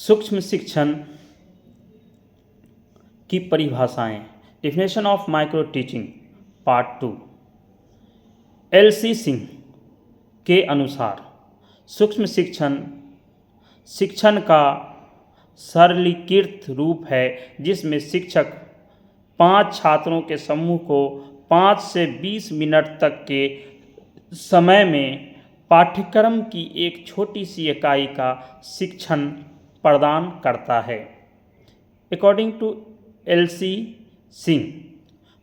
सूक्ष्म शिक्षण की परिभाषाएं। Definition of micro teaching part 2। LC. Singh के अनुसार सूक्ष्म शिक्षण शिक्षण का सरलीकृत रूप है जिसमें शिक्षक 5 छात्रों के समूह को 5 से 20 मिनट तक के समय में पाठ्यक्रम की एक छोटी सी इकाई का शिक्षण प्रदान करता है। According to L.C. Singh,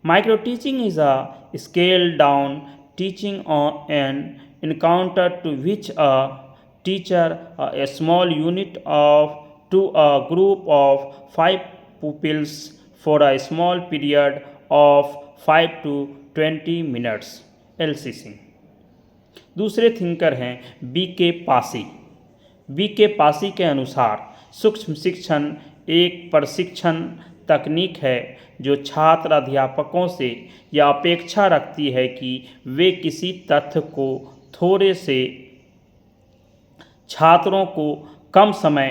micro teaching is a scaled down teaching on an encounter to which a teacher a small unit of to a group of 5 pupils for a small period of 5 to 20 minutes। L.C. Singh। दूसरे thinker हैं BK. Pasi. BK. Pasi के अनुसार सूक्ष्म शिक्षण एक प्रशिक्षण तकनीक है जो छात्र अध्यापकों से यह अपेक्षा रखती है कि वे किसी तथ्य को थोड़े से छात्रों को कम समय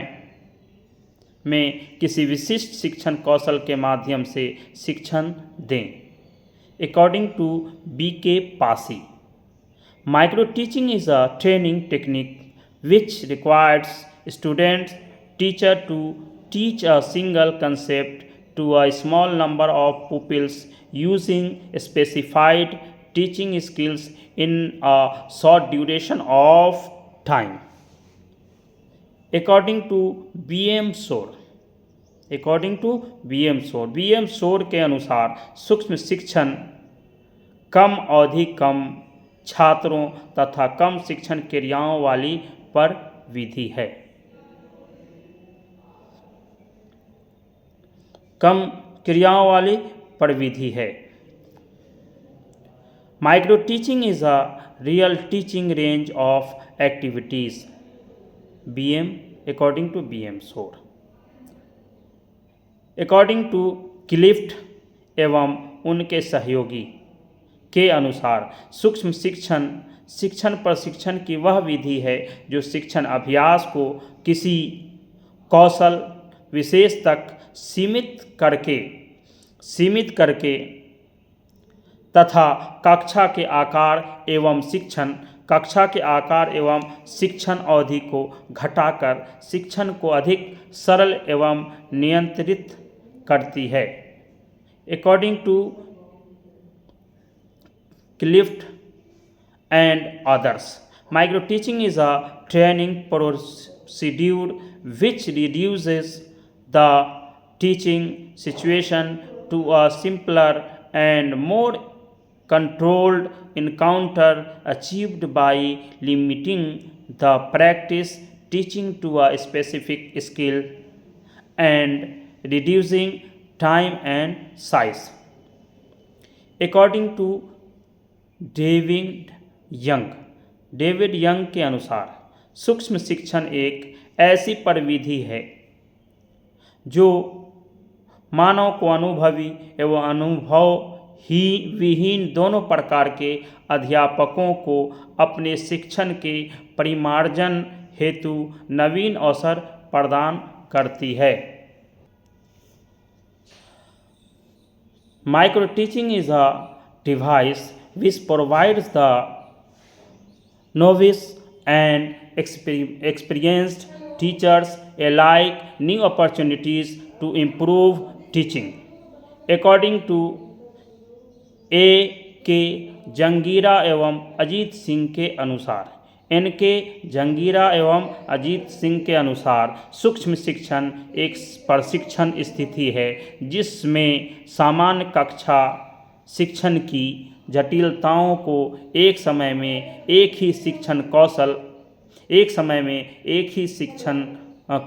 में किसी विशिष्ट शिक्षण कौशल के माध्यम से शिक्षण दें। According to B.K. Pasi, micro teaching is a training technique which requires students teacher to teach a single concept to a small number of pupils using specified teaching skills in a short duration of time। According to B.M. Shore, B.M. Shore के अनुसार सूक्ष्म शिक्षण कम अवधि, कम छात्रों तथा कम शिक्षण क्रियाओं वाली पर विधि है। कम क्रियाओं वाली प्रविधि है। Micro teaching is a real teaching range of activities. According to B M. Shore. According to Clift एवं उनके सहयोगी के अनुसार सूक्ष्म शिक्षण प्रशिक्षण की वह विधि है जो शिक्षण अभ्यास को किसी कौशल विशेष तक सीमित करके तथा कक्षा के आकार एवं शिक्षण अवधि को घटाकर शिक्षण को अधिक सरल एवं नियंत्रित करती है। According to Clift and others, micro teaching is a training procedure which reduces the teaching situation to a simpler and more controlled encounter achieved by limiting the practice teaching to a specific skill and reducing time and size। According to David young के अनुसार सूक्ष्म शिक्षण एक ऐसी प्रविधि है जो मानव को अनुभवी एवं अनुभव ही विहीन दोनों प्रकार के अध्यापकों को अपने शिक्षण के परिमार्जन हेतु नवीन अवसर प्रदान करती है। Micro teaching is a device which provides the novice and experienced teachers alike new opportunities to improve teaching। According to A.K. Jungheera एवं अजीत सिंह के अनुसार N.K. जंगीरा एवं अजीत सिंह के अनुसार सूक्ष्म शिक्षण एक प्रशिक्षण स्थिति है जिसमें सामान्य कक्षा शिक्षण की जटिलताओं को एक समय में एक ही शिक्षण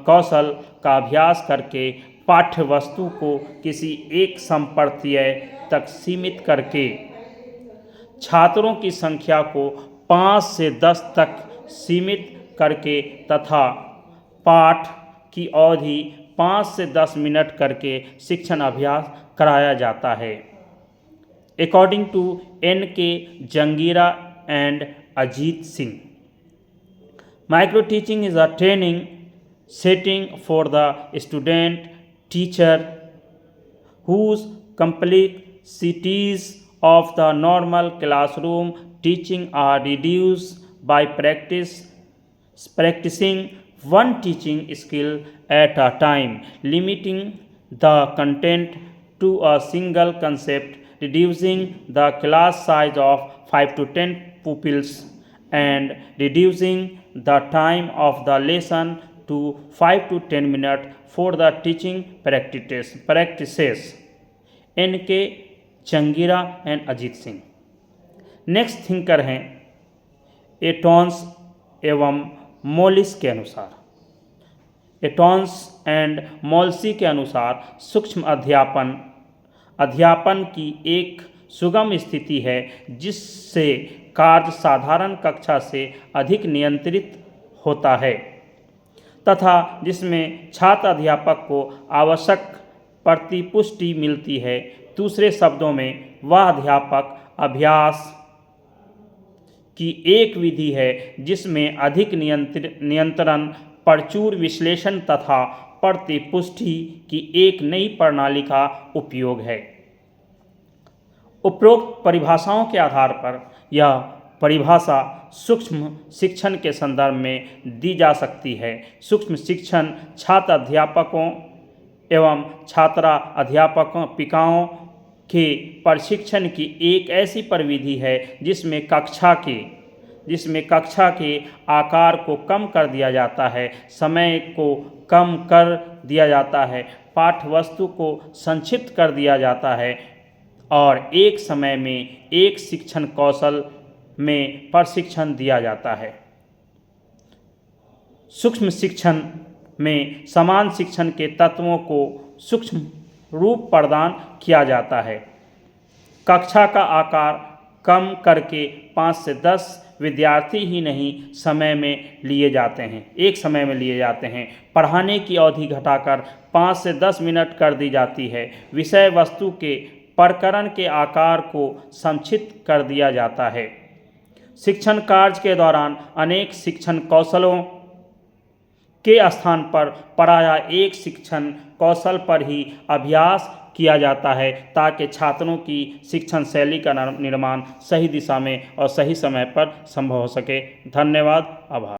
कौशल का अभ्यास करके पाठ्य वस्तु को किसी एक संप्रत्यय तक सीमित करके छात्रों की संख्या को 5 से 10 तक सीमित करके तथा पाठ की अवधि 5 से 10 मिनट करके शिक्षण अभ्यास कराया जाता है। According to N.K. Jungheera and Ajit Singh, micro teaching is a training setting for the student teacher whose complexities of the normal classroom teaching are reduced by practicing one teaching skill at a time, limiting the content to a single concept, reducing the class size of 5 to 10 pupils, and reducing the time of the lesson to 5 to 10 minutes for the teaching practices. N.K. Jangira and Ajit Singh. Next thinker हैं एटॉन्स एवं mollies के अनुसार। एटॉन्स and मोल्सी के अनुसार सूक्ष्म अध्यापन की एक सुगम स्थिति है जिससे कार्य साधारण कक्षा से अधिक नियंत्रित होता है तथा जिसमें छात्र अध्यापक को आवश्यक प्रतिपुष्टि मिलती है। दूसरे शब्दों में वह अध्यापक अभ्यास की एक विधि है जिसमें अधिक नियंत्रण, प्रचुर विश्लेषण तथा प्रतिपुष्टि की एक नई प्रणाली का उपयोग है। उपरोक्त परिभाषाओं के आधार पर यह परिभाषा सूक्ष्म शिक्षण के संदर्भ में दी जा सकती है। सूक्ष्म शिक्षण छात्र अध्यापकों एवं छात्रा अध्यापकों के प्रशिक्षण की एक ऐसी प्रविधि है जिसमें कक्षा के आकार को कम कर दिया जाता है, समय को कम कर दिया जाता है, पाठ्यवस्तु को संक्षिप्त कर दिया जाता है और एक समय में एक शिक्षण कौशल में प्रशिक्षण दिया जाता है। सूक्ष्म शिक्षण में समान शिक्षण के तत्वों को सूक्ष्म रूप प्रदान किया जाता है। कक्षा का आकार कम करके 5 से 10 विद्यार्थी ही नहीं एक समय में लिए जाते हैं। पढ़ाने की अवधि घटाकर 5 से 10 मिनट कर दी जाती है। विषय वस्तु के प्रकरण के आकार को संक्षिप्त कर दिया जाता है। शिक्षण कार्य के दौरान अनेक शिक्षण कौशलों के स्थान पर प्रायः एक शिक्षण कौशल पर ही अभ्यास किया जाता है ताकि छात्रों की शिक्षण शैली का निर्माण सही दिशा में और सही समय पर संभव हो सके। धन्यवाद, आभार।